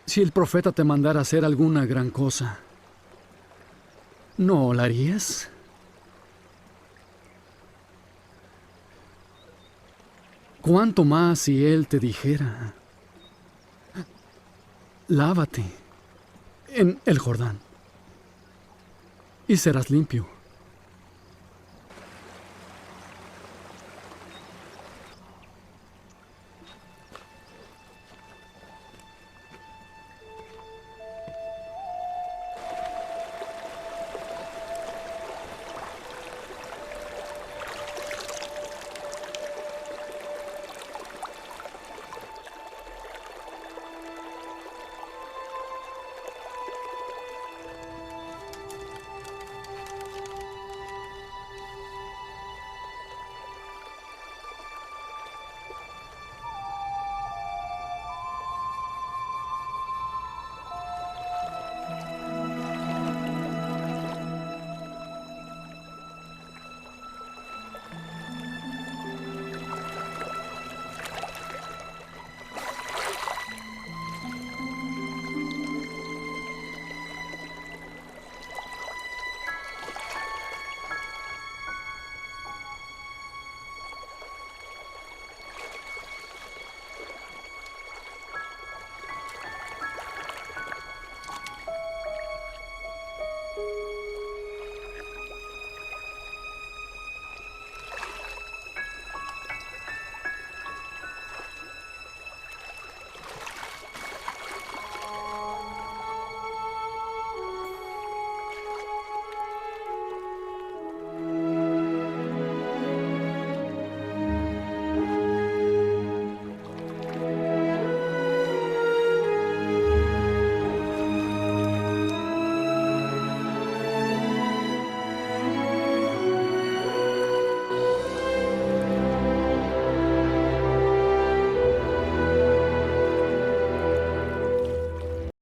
Si el profeta te mandara hacer alguna gran cosa, ¿no la harías? ¿Cuánto más si él te dijera, lávate en el Jordán y serás limpio?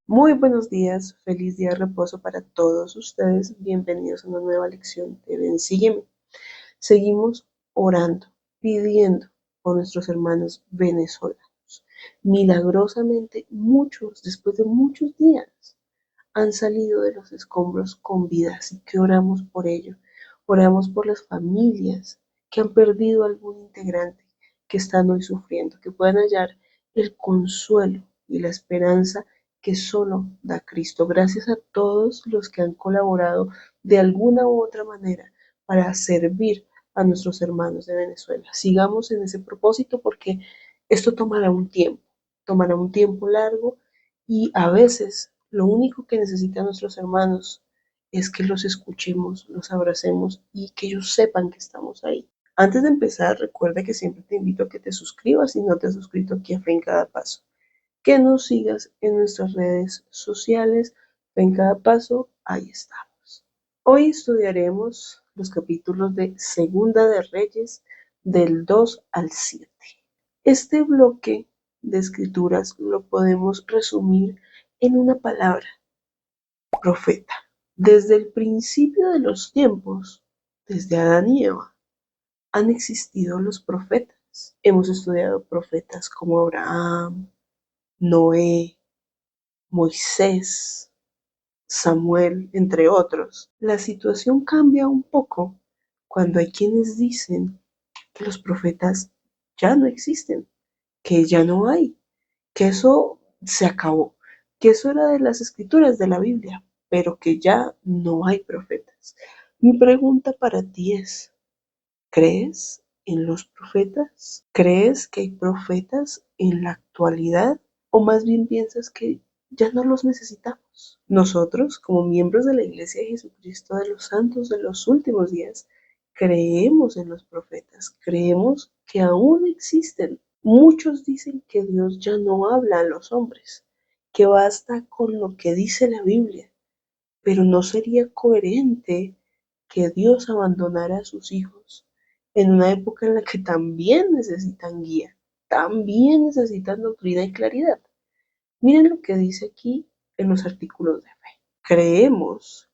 Muy buenos días, feliz día de reposo para todos ustedes. Bienvenidos a una nueva lección de Ven, Sígueme. Seguimos orando, pidiendo por nuestros hermanos venezolanos. Milagrosamente, muchos, después de muchos días, han salido de los escombros con vida, así que oramos por ello. Oramos por las familias que han perdido algún integrante, que están hoy sufriendo, que puedan hallar el consuelo y la esperanza que solo da Cristo. Gracias a todos los que han colaborado de alguna u otra manera para servir a nuestros hermanos de Venezuela. Sigamos en ese propósito porque esto tomará un tiempo largo y a veces lo único que necesitan nuestros hermanos es que los escuchemos, los abracemos y que ellos sepan que estamos ahí. Antes de empezar, recuerda que siempre te invito a que te suscribas si no te has suscrito aquí a Fe en Cada Paso, que nos sigas en nuestras redes sociales. Fe en Cada Paso, ahí estamos. Hoy estudiaremos los capítulos de Segunda de Reyes del 2 al 7. Este bloque de escrituras lo podemos resumir en una palabra: profeta. Desde el principio de los tiempos, desde Adán y Eva, han existido los profetas. Hemos estudiado profetas como Abraham, Noé, Moisés, Samuel, entre otros. La situación cambia un poco cuando hay quienes dicen que los profetas ya no existen, que ya no hay, que eso se acabó, que eso era de las escrituras de la Biblia, pero que ya no hay profetas. Mi pregunta para ti es: ¿crees en los profetas? ¿Crees que hay profetas en la actualidad? ¿O más bien piensas que ya no los necesitamos? Nosotros, como miembros de la Iglesia de Jesucristo de los Santos de los Últimos Días, creemos en los profetas, creemos que aún existen. Muchos dicen que Dios ya no habla a los hombres, que basta con lo que dice la Biblia, pero ¿no sería coherente que Dios abandonara a sus hijos en una época en la que también necesitan guía, también necesitan doctrina y claridad? Miren lo que dice aquí en los artículos de fe. Creemos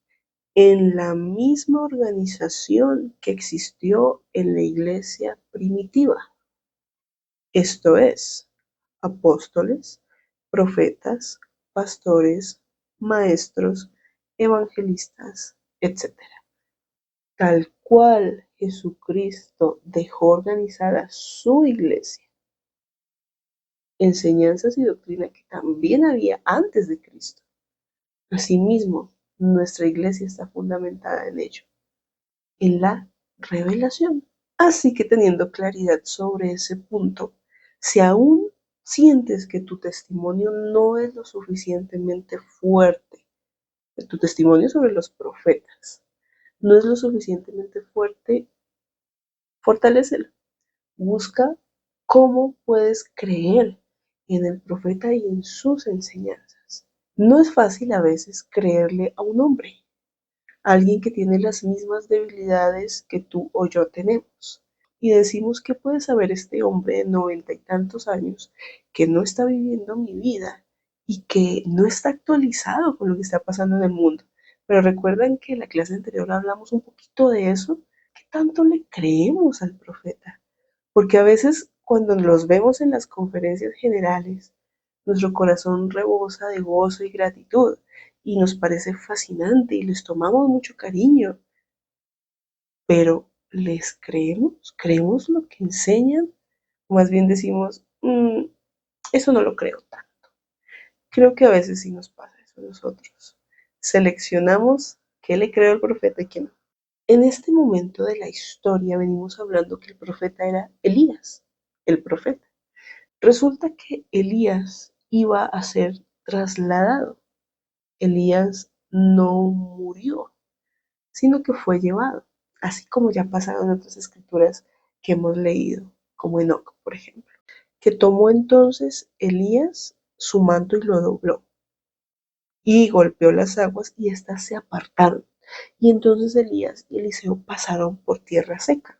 en la misma organización que existió en la iglesia primitiva, esto es, apóstoles, profetas, pastores, maestros, evangelistas, etcétera. Tal cual Jesucristo dejó organizada su iglesia, enseñanzas y doctrina que también había antes de Cristo. Asimismo, nuestra iglesia está fundamentada en ello, en la revelación. Así que teniendo claridad sobre ese punto, si aún sientes que tu testimonio no es lo suficientemente fuerte, tu testimonio sobre los profetas no es lo suficientemente fuerte, fortalécelo. Busca cómo puedes creer en el profeta y en sus enseñanzas. No es fácil a veces creerle a un hombre, a alguien que tiene las mismas debilidades que tú o yo tenemos. Y decimos, ¿qué puede saber este hombre de 90 y tantos años que no está viviendo mi vida y que no está actualizado con lo que está pasando en el mundo? Pero recuerdan que en la clase anterior hablamos un poquito de eso. ¿Qué tanto le creemos al profeta? Porque a veces cuando los vemos en las conferencias generales, nuestro corazón rebosa de gozo y gratitud y nos parece fascinante y les tomamos mucho cariño, pero ¿les creemos? ¿Creemos lo que enseñan? O más bien decimos, eso no lo creo tanto. Creo que a veces sí nos pasa eso a nosotros. Seleccionamos qué le creo al profeta y qué no. En este momento de la historia venimos hablando que el profeta era Elías, el profeta. Resulta que Elías iba a ser trasladado. Elías no murió, sino que fue llevado, así como ya pasaron en otras escrituras que hemos leído, como Enoc, por ejemplo, que tomó entonces Elías su manto y lo dobló, y golpeó las aguas y éstas se apartaron. Y entonces Elías y Eliseo pasaron por tierra seca.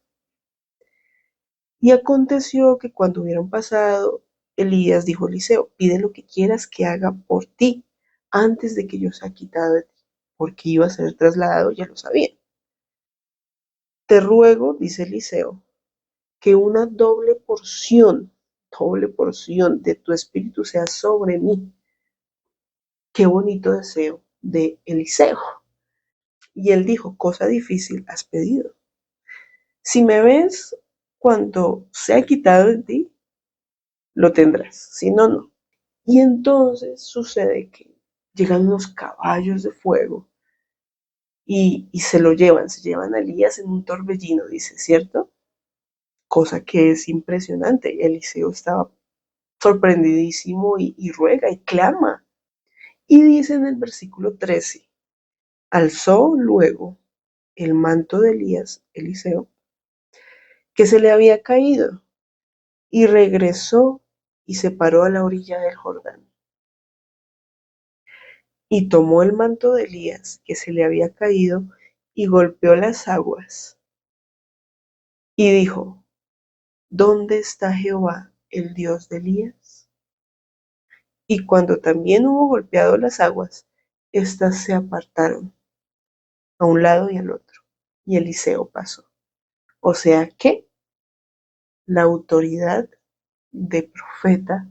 Y aconteció que cuando hubieron pasado, Elías dijo a Eliseo, pide lo que quieras que haga por ti antes de que yo sea quitado de ti, porque iba a ser trasladado, ya lo sabía. Te ruego, dice Eliseo, que una doble porción de tu espíritu sea sobre mí. Qué bonito deseo de Eliseo. Y él dijo, cosa difícil has pedido. Si me ves cuando sea quitado de ti, lo tendrás, si no, no. Y entonces sucede que llegan unos caballos de fuego y se llevan a Elías en un torbellino, dice, ¿cierto? Cosa que es impresionante. Eliseo estaba sorprendidísimo y ruega y clama. Y dice en el versículo 13, alzó luego el manto de Elías, Eliseo, que se le había caído, y regresó y se paró a la orilla del Jordán. Y tomó el manto de Elías, que se le había caído, y golpeó las aguas, y dijo, ¿dónde está Jehová, el Dios de Elías? Y cuando también hubo golpeado las aguas, éstas se apartaron a un lado y al otro, y Eliseo pasó. O sea que la autoridad de profeta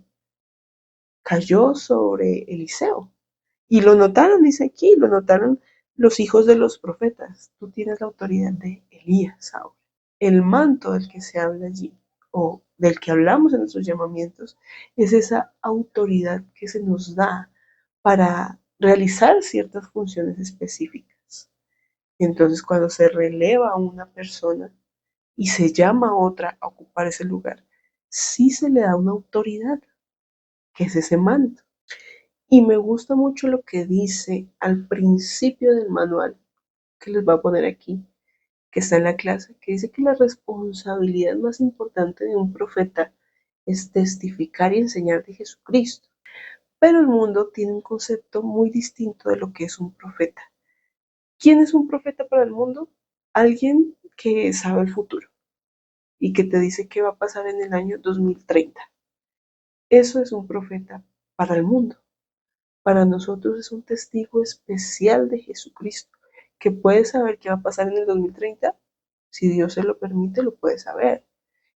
cayó sobre Eliseo. Y lo notaron, dice aquí, lo notaron los hijos de los profetas. Tú tienes la autoridad de Elías ahora. El manto del que se habla allí, o del que hablamos en nuestros llamamientos, es esa autoridad que se nos da para realizar ciertas funciones específicas. Entonces, cuando se releva a una persona y se llama a otra a ocupar ese lugar, sí se le da una autoridad, que es ese manto. Y me gusta mucho lo que dice al principio del manual, que les voy a poner aquí, que está en la clase, que dice que la responsabilidad más importante de un profeta es testificar y enseñar de Jesucristo. Pero el mundo tiene un concepto muy distinto de lo que es un profeta. ¿Quién es un profeta para el mundo? Alguien que sabe el futuro y que te dice qué va a pasar en el año 2030. Eso es un profeta para el mundo. Para nosotros es un testigo especial de Jesucristo, que puede saber qué va a pasar en el 2030. Si Dios se lo permite, lo puede saber.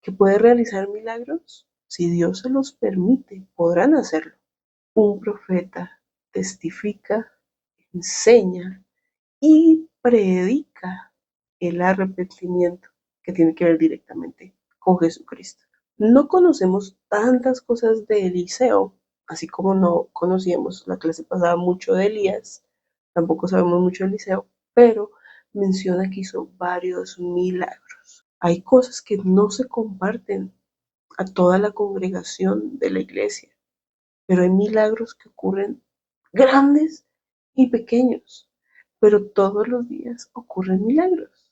Que puede realizar milagros. Si Dios se los permite, podrán hacerlo. Un profeta testifica, enseña y predica el arrepentimiento que tiene que ver directamente con Jesucristo. No conocemos tantas cosas de Eliseo, así como no conocíamos la clase pasada mucho de Elías, tampoco sabemos mucho de Eliseo, pero menciona que hizo varios milagros. Hay cosas que no se comparten a toda la congregación de la iglesia, pero hay milagros que ocurren grandes y pequeños, pero todos los días ocurren milagros.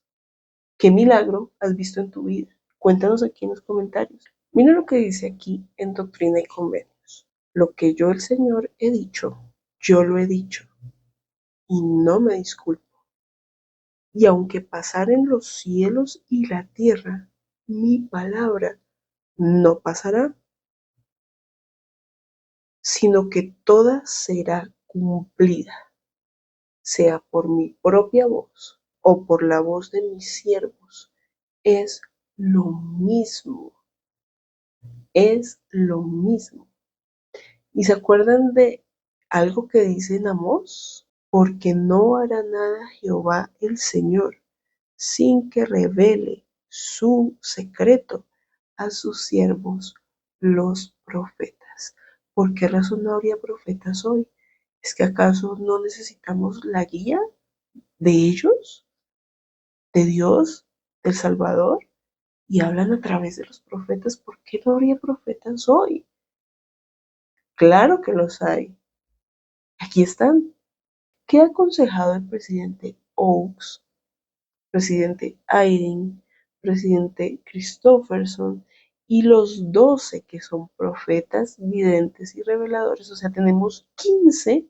¿Qué milagro has visto en tu vida? Cuéntanos aquí en los comentarios. Mira lo que dice aquí en Doctrina y Convenios. Lo que yo, el Señor, he dicho, yo lo he dicho, y no me disculpo. Y aunque pasaren los cielos y la tierra, mi palabra no pasará, sino que toda será cumplida, sea por mi propia voz o por la voz de mis siervos. Es lo mismo, es lo mismo. ¿Y se acuerdan de algo que dice en Amós? Porque no hará nada Jehová el Señor sin que revele su secreto a sus siervos los profetas. ¿Por qué razón no habría profetas hoy? ¿Es que acaso no necesitamos la guía de ellos, de Dios, del Salvador? Y hablan a través de los profetas. ¿Por qué no habría profetas hoy? Claro que los hay. Aquí están. ¿Qué ha aconsejado el presidente Oaks, presidente Eyring, presidente Christopherson y los 12 que son profetas, videntes y reveladores? O sea, tenemos 15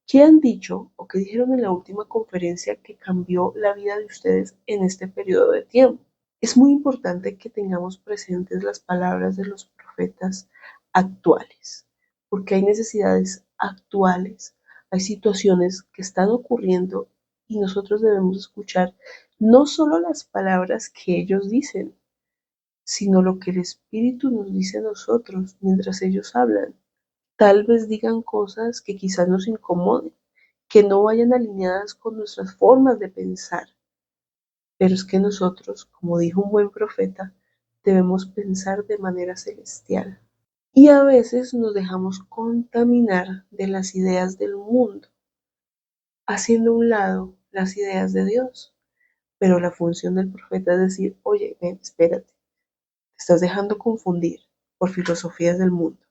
que han dicho o que dijeron en la última conferencia que cambió la vida de ustedes en este periodo de tiempo. Es muy importante que tengamos presentes las palabras de los profetas actuales, porque hay necesidades actuales, hay situaciones que están ocurriendo y nosotros debemos escuchar no solo las palabras que ellos dicen, sino lo que el Espíritu nos dice a nosotros mientras ellos hablan. Tal vez digan cosas que quizás nos incomoden, que no vayan alineadas con nuestras formas de pensar. Pero es que nosotros, como dijo un buen profeta, debemos pensar de manera celestial. Y a veces nos dejamos contaminar de las ideas del mundo, haciendo a un lado las ideas de Dios. Pero la función del profeta es decir, oye, ven, espérate, te estás dejando confundir por filosofías del mundo,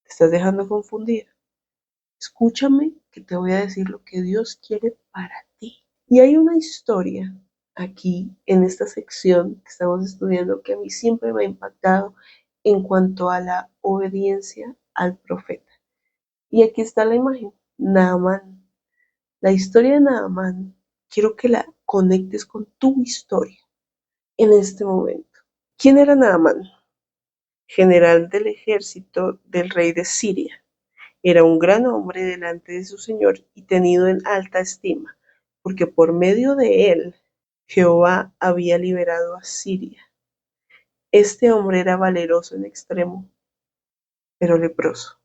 te estás dejando confundir. Escúchame que te voy a decir lo que Dios quiere para ti. Y hay una historia aquí en esta sección que estamos estudiando que a mí siempre me ha impactado en cuanto a la obediencia al profeta. Y aquí está la imagen, Naamán. La historia de Naamán, quiero que la conectes con tu historia en este momento. ¿Quién era Naamán? General del ejército del rey de Siria. Era un gran hombre delante de su señor y tenido en alta estima, porque por medio de él Jehová había liberado a Siria. Este hombre era valeroso en extremo, pero leproso.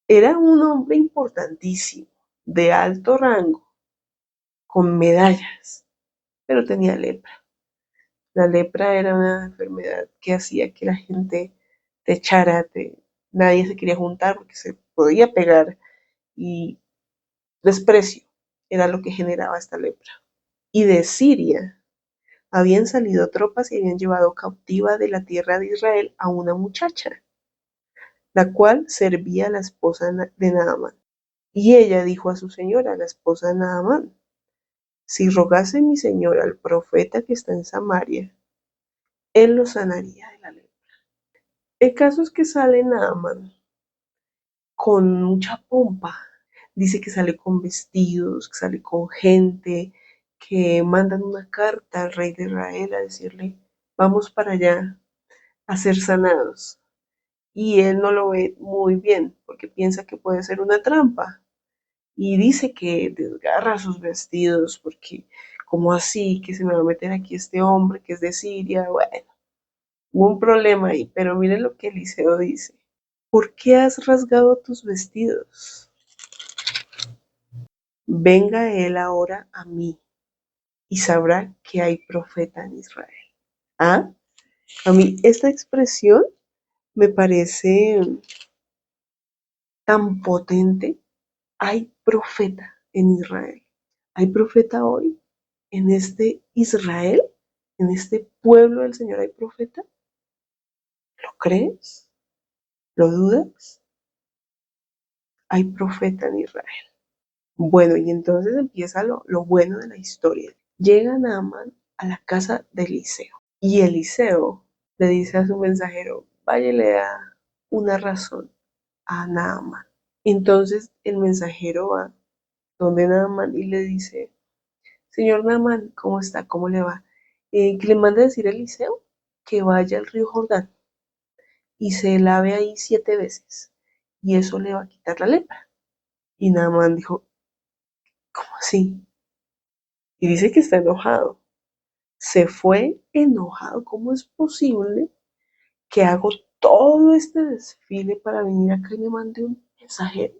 Era un hombre importantísimo, de alto rango, con medallas, pero tenía lepra. La lepra era una enfermedad que hacía que la gente te echara, nadie se quería juntar porque se podía pegar y desprecio era lo que generaba esta lepra. Y de Siria habían salido tropas y habían llevado cautiva de la tierra de Israel a una muchacha, la cual servía a la esposa de Naamán. Y ella dijo a su señora, la esposa de Naamán, si rogase mi señor al profeta que está en Samaria, él lo sanaría de la lepra. El caso es que sale Naamán con mucha pompa. Dice que sale con vestidos, que sale con gente, que mandan una carta al rey de Israel a decirle, vamos para allá a ser sanados. Y él no lo ve muy bien porque piensa que puede ser una trampa. Y dice que desgarra sus vestidos porque, como así, que se me va a meter aquí este hombre que es de Siria. Bueno, hubo un problema ahí, pero miren lo que Eliseo dice. ¿por qué has rasgado tus vestidos? Venga él ahora a mí y sabrá que hay profeta en Israel. ¿Ah? A mí esta expresión me parece tan potente. Hay profeta en Israel. Hay profeta hoy en este Israel, en este pueblo del Señor hay profeta. ¿Lo crees? ¿Lo dudas? Hay profeta en Israel. Bueno, y entonces empieza lo bueno de la historia. Llega Naamán a la casa de Eliseo y Eliseo le dice a su mensajero, vaya y le da una razón a Naamán. Entonces el mensajero va donde Naamán y le dice, señor Naamán, ¿cómo está? ¿Cómo le va? Que le manda a decir a Eliseo que vaya al río Jordán y se lave ahí 7 veces y eso le va a quitar la lepra. Y Naamán dijo, ¿cómo así? Y dice que está enojado. Se fue enojado. ¿Cómo es posible que hago todo este desfile para venir acá y me mande un mensajero?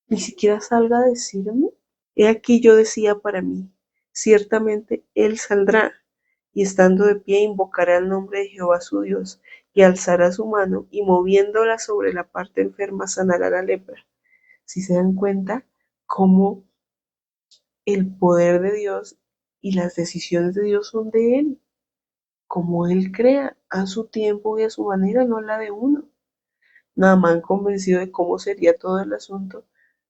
Ni siquiera salga a decirme. He aquí yo decía para mí, ciertamente él saldrá, y estando de pie invocará el nombre de Jehová su Dios, y alzará su mano, y moviéndola sobre la parte enferma sanará la lepra. Si se dan cuenta, cómo el poder de Dios y las decisiones de Dios son de Él, como Él crea a su tiempo y a su manera, no la de uno. Naamán, convencido de cómo sería todo el asunto,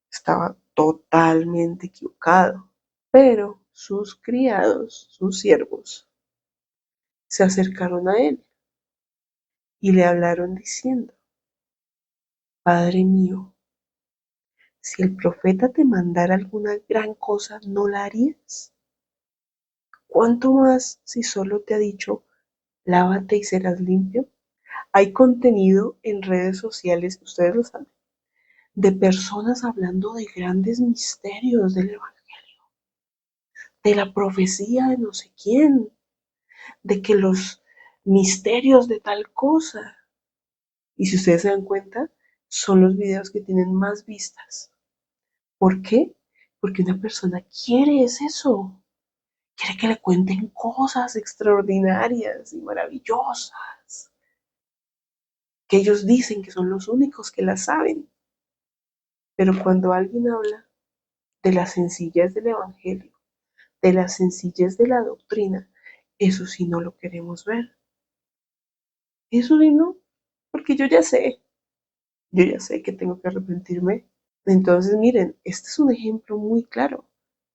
estaba totalmente equivocado. Pero sus criados, sus siervos, se acercaron a él y le hablaron diciendo, Padre mío, si el profeta te mandara alguna gran cosa, ¿no la harías? ¿Cuánto más si solo te ha dicho, lávate y serás limpio? Hay contenido en redes sociales, ustedes lo saben, de personas hablando de grandes misterios del Evangelio, de la profecía de no sé quién, de que los misterios de tal cosa. Y si ustedes se dan cuenta, son los videos que tienen más vistas. ¿Por qué? Porque una persona quiere es eso. Quiere que le cuenten cosas extraordinarias y maravillosas, que ellos dicen que son los únicos que las saben. Pero cuando alguien habla de la sencillez del Evangelio, de la sencillez de la doctrina, eso sí no lo queremos ver. Eso sí no, porque yo ya sé que tengo que arrepentirme. Entonces, miren, este es un ejemplo muy claro.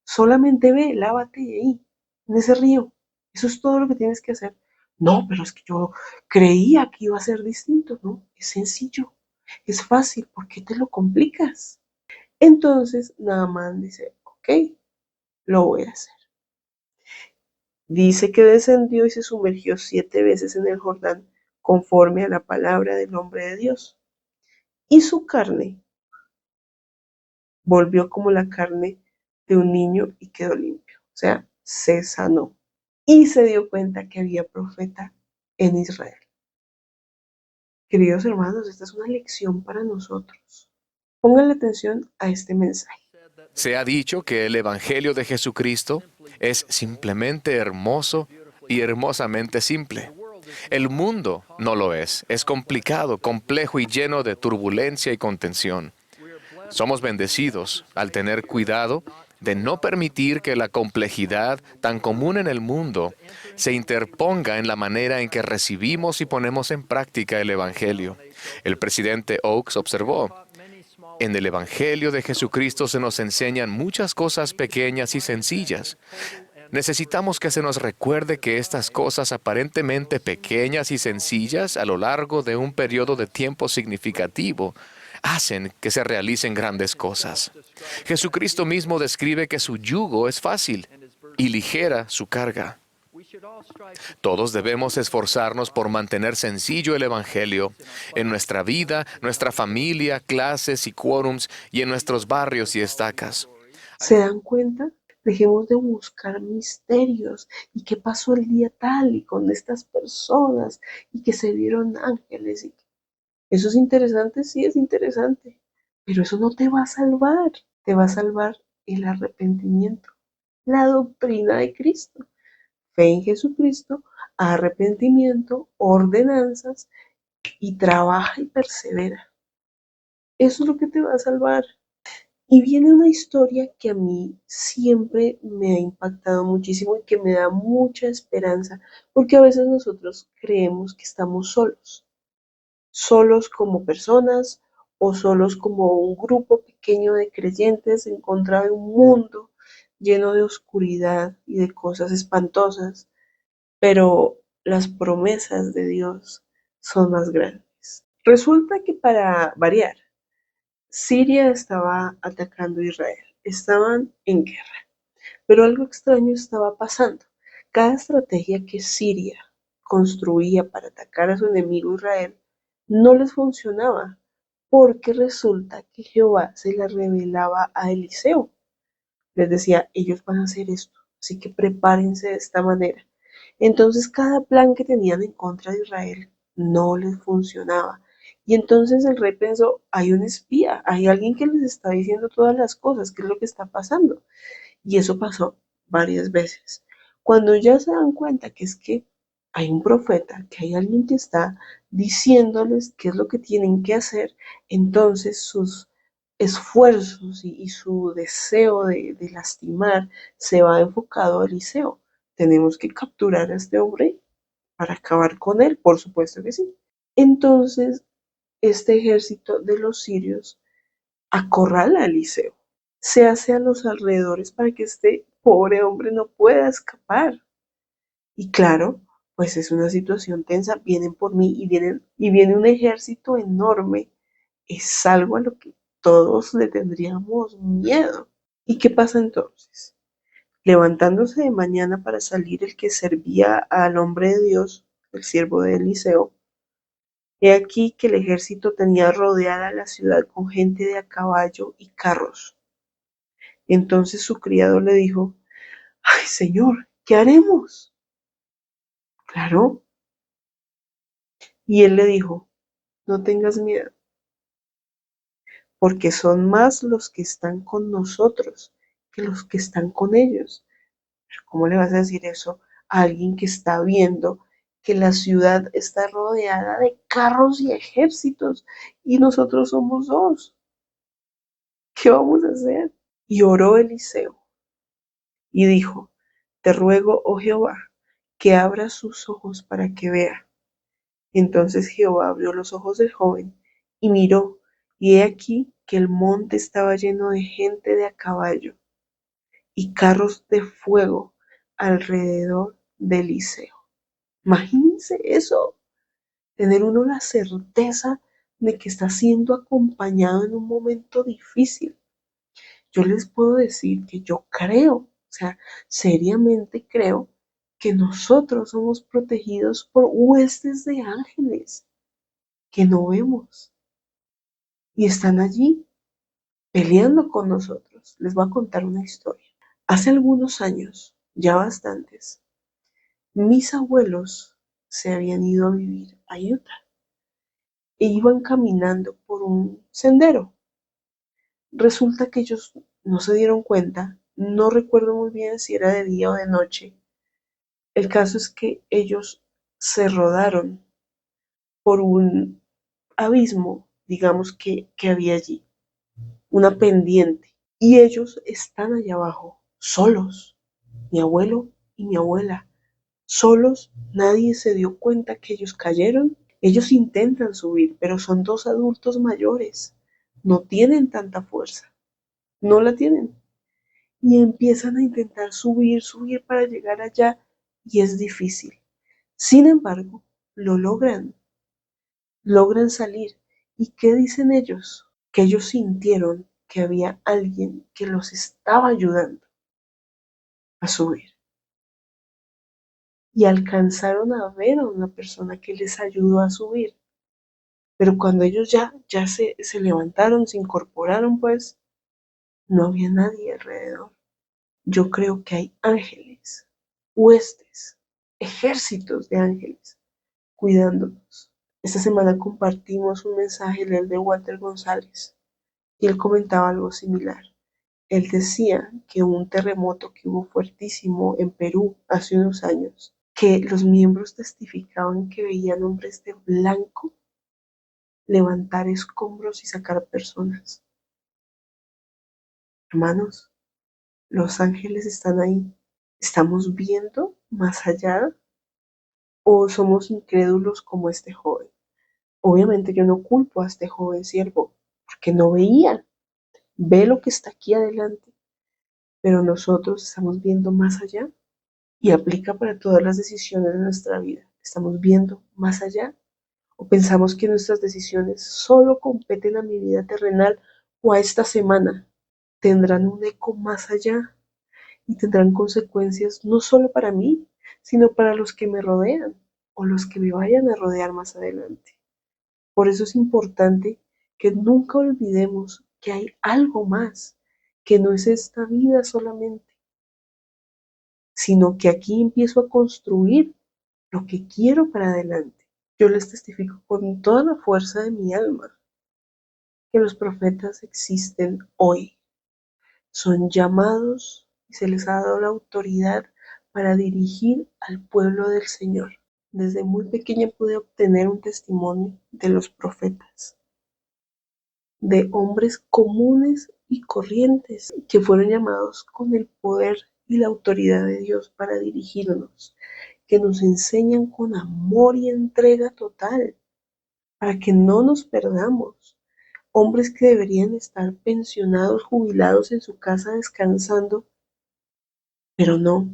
Solamente ve, lávate ahí, en ese río. Eso es todo lo que tienes que hacer. No, pero es que yo creía que iba a ser distinto. No, es sencillo, es fácil. ¿Por qué te lo complicas? Entonces, Naamán dice, ok, lo voy a hacer. Dice que descendió y se sumergió 7 veces en el Jordán, conforme a la palabra del hombre de Dios. Y su carne volvió como la carne de un niño y quedó limpio. O sea, se sanó. Y se dio cuenta que había profeta en Israel. Queridos hermanos, esta es una lección para nosotros. Pónganle atención a este mensaje. Se ha dicho que el Evangelio de Jesucristo es simplemente hermoso y hermosamente simple. El mundo no lo es complicado, complejo y lleno de turbulencia y contención. Somos bendecidos al tener cuidado de no permitir que la complejidad tan común en el mundo se interponga en la manera en que recibimos y ponemos en práctica el Evangelio. El presidente Oaks observó, en el Evangelio de Jesucristo se nos enseñan muchas cosas pequeñas y sencillas. Necesitamos que se nos recuerde que estas cosas aparentemente pequeñas y sencillas a lo largo de un periodo de tiempo significativo hacen que se realicen grandes cosas. Jesucristo mismo describe que su yugo es fácil y ligera su carga. Todos debemos esforzarnos por mantener sencillo el Evangelio en nuestra vida, nuestra familia, clases y quórums y en nuestros barrios y estacas. ¿Se dan cuenta? Dejemos de buscar misterios y qué pasó el día tal y con estas personas y que se vieron ángeles. ¿Eso es interesante? Sí, es interesante, pero eso no te va a salvar. Te va a salvar el arrepentimiento, la doctrina de Cristo, fe en Jesucristo, arrepentimiento, ordenanzas y trabaja y persevera. Eso es lo que te va a salvar. Y viene una historia que a mí siempre me ha impactado muchísimo y que me da mucha esperanza, porque a veces nosotros creemos que estamos solos, solos como personas o solos como un grupo pequeño de creyentes en contra de un mundo lleno de oscuridad y de cosas espantosas, pero las promesas de Dios son más grandes. Resulta que para variar, Siria estaba atacando a Israel, estaban en guerra, pero algo extraño estaba pasando. Cada estrategia que Siria construía para atacar a su enemigo Israel no les funcionaba, porque resulta que Jehová se la revelaba a Eliseo. Les decía, ellos van a hacer esto, así que prepárense de esta manera. Entonces cada plan que tenían en contra de Israel no les funcionaba. Y entonces el rey pensó, hay un espía, hay alguien que les está diciendo todas las cosas, qué es lo que está pasando. Y eso pasó varias veces. Cuando ya se dan cuenta que es que hay un profeta, que hay alguien que está diciéndoles qué es lo que tienen que hacer, entonces sus esfuerzos y su deseo de lastimar se va enfocado a Eliseo. Tenemos que capturar a este hombre para acabar con él, por supuesto que sí. Entonces, este ejército de los sirios acorrala a Eliseo, se hace a los alrededores para que este pobre hombre no pueda escapar. Y claro, pues es una situación tensa, vienen por mí y viene un ejército enorme, es algo a lo que todos le tendríamos miedo. ¿Y qué pasa entonces? Levantándose de mañana para salir el que servía al hombre de Dios, el siervo de Eliseo, he aquí que el ejército tenía rodeada la ciudad con gente de a caballo y carros. Entonces su criado le dijo, ay, señor, ¿qué haremos? Claro. Y él le dijo, no tengas miedo, porque son más los que están con nosotros que los que están con ellos. Pero ¿cómo le vas a decir eso a alguien que está viendo que la ciudad está rodeada de carros y ejércitos y nosotros somos dos? ¿Qué vamos a hacer? Y oró Eliseo y dijo, te ruego, oh Jehová, que abra sus ojos para que vea. Entonces Jehová abrió los ojos del joven y miró, y he aquí que el monte estaba lleno de gente de a caballo y carros de fuego alrededor de Eliseo. Imagínense eso, tener uno la certeza de que está siendo acompañado en un momento difícil. Yo les puedo decir que yo creo, o sea, seriamente creo que nosotros somos protegidos por huestes de ángeles que no vemos y están allí peleando con nosotros. Les voy a contar una historia. Hace algunos años, ya bastantes, mis abuelos se habían ido a vivir a Utah e iban caminando por un sendero. Resulta que ellos no se dieron cuenta, no recuerdo muy bien si era de día o de noche. El caso es que ellos se rodaron por un abismo, digamos que había allí, una pendiente. Y ellos están allá abajo, solos, mi abuelo y mi abuela, solos, nadie se dio cuenta que ellos cayeron. Ellos intentan subir, pero son dos adultos mayores, no tienen tanta fuerza, no la tienen. Y empiezan a intentar subir, subir para llegar allá y es difícil. Sin embargo, lo logran salir. ¿Y qué dicen ellos? Que ellos sintieron que había alguien que los estaba ayudando a subir. Y alcanzaron a ver a una persona que les ayudó a subir. Pero cuando ellos ya se levantaron, se incorporaron, pues no había nadie alrededor. Yo creo que hay ángeles, huestes, ejércitos de ángeles cuidándonos. Esta semana compartimos un mensaje de Walter González y él comentaba algo similar. Él decía que un terremoto que hubo fuertísimo en Perú hace unos años, que los miembros testificaban que veían hombres de blanco levantar escombros y sacar personas. Hermanos, los ángeles están ahí. ¿Estamos viendo más allá o somos incrédulos como este joven? Obviamente yo no culpo a este joven siervo porque no veía, ve lo que está aquí adelante, pero nosotros estamos viendo más allá y aplica para todas las decisiones de nuestra vida. ¿Estamos viendo más allá o pensamos que nuestras decisiones solo competen a mi vida terrenal o a esta semana? Tendrán un eco más allá y tendrán consecuencias no solo para mí, sino para los que me rodean o los que me vayan a rodear más adelante. Por eso es importante que nunca olvidemos que hay algo más, que no es esta vida solamente, sino que aquí empiezo a construir lo que quiero para adelante. Yo les testifico con toda la fuerza de mi alma que los profetas existen hoy. Son llamados y se les ha dado la autoridad para dirigir al pueblo del Señor. Desde muy pequeña pude obtener un testimonio de los profetas, de hombres comunes y corrientes que fueron llamados con el poder y la autoridad de Dios para dirigirnos, que nos enseñan con amor y entrega total, para que no nos perdamos. Hombres que deberían estar pensionados, jubilados en su casa descansando, pero no,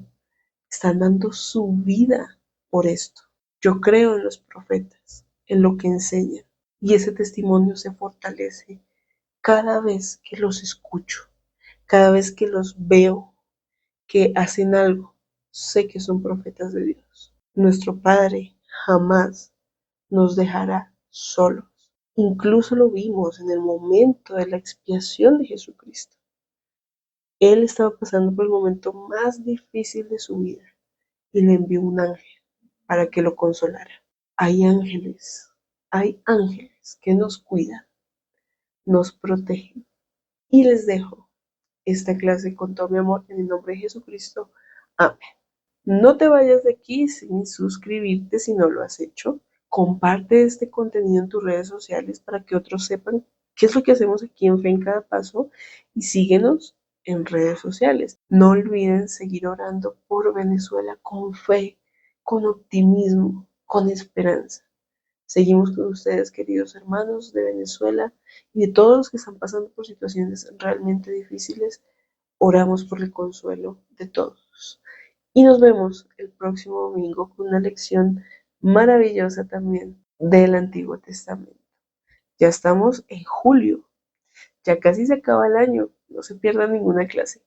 están dando su vida por esto. Yo creo en los profetas, en lo que enseñan, y ese testimonio se fortalece cada vez que los escucho, cada vez que los veo, que hacen algo. Sé que son profetas de Dios. Nuestro Padre jamás nos dejará solos. Incluso lo vimos en el momento de la expiación de Jesucristo. Él estaba pasando por el momento más difícil de su vida y le envió un ángel para que lo consolara. Hay ángeles que nos cuidan, nos protegen. Y les dejo esta clase con todo mi amor en el nombre de Jesucristo. Amén. No te vayas de aquí sin suscribirte si no lo has hecho. Comparte este contenido en tus redes sociales para que otros sepan qué es lo que hacemos aquí en Fe en Cada Paso y síguenos en redes sociales. No olviden seguir orando por Venezuela con fe, con optimismo, con esperanza. Seguimos con ustedes, queridos hermanos de Venezuela y de todos los que están pasando por situaciones realmente difíciles. Oramos por el consuelo de todos. Y nos vemos el próximo domingo con una lección maravillosa también del Antiguo Testamento. Ya estamos en julio, ya casi se acaba el año, no se pierdan ninguna clase.